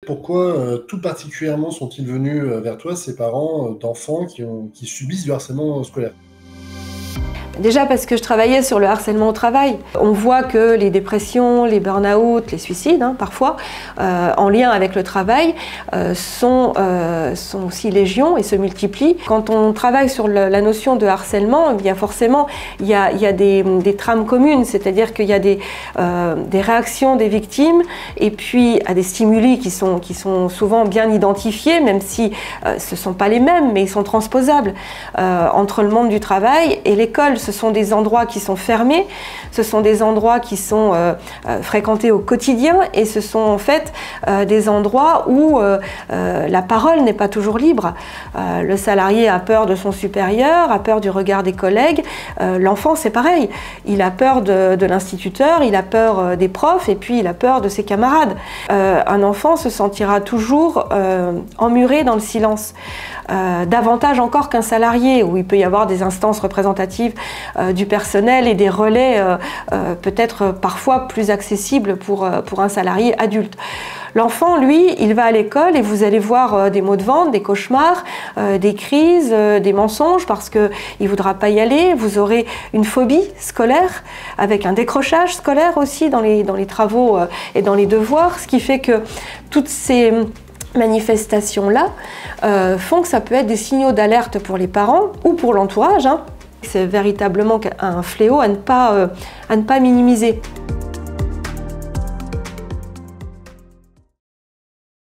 Pourquoi tout particulièrement sont-ils venus vers toi, ces parents d'enfants qui subissent du harcèlement scolaire? Déjà parce que je travaillais sur le harcèlement au travail. On voit que les dépressions, les burn-out, les suicides, parfois, en lien avec le travail, sont aussi légion et se multiplient. Quand on travaille sur la notion de harcèlement, il y a forcément des trames communes, c'est-à-dire qu'il y a des réactions des victimes et puis à des stimuli qui sont souvent bien identifiés, même si ce ne sont pas les mêmes, mais ils sont transposables entre le monde du travail et l'école. Ce sont des endroits qui sont fermés, ce sont des endroits qui sont fréquentés au quotidien et ce sont en fait des endroits où la parole n'est pas toujours libre. Le salarié a peur de son supérieur, a peur du regard des collègues. L'enfant, c'est pareil. Il a peur de l'instituteur, il a peur des profs et puis il a peur de ses camarades. Un enfant se sentira toujours emmuré dans le silence. Davantage encore qu'un salarié, où il peut y avoir des instances représentatives du personnel et des relais peut-être parfois plus accessibles pour un salarié adulte. L'enfant, lui, il va à l'école et vous allez voir des maux de ventre, des cauchemars, des crises, des mensonges parce qu'il ne voudra pas y aller. Vous aurez une phobie scolaire avec un décrochage scolaire aussi dans les travaux et dans les devoirs, ce qui fait que toutes ces manifestations-là font que ça peut être des signaux d'alerte pour les parents ou pour l'entourage. C'est véritablement un fléau à ne pas minimiser.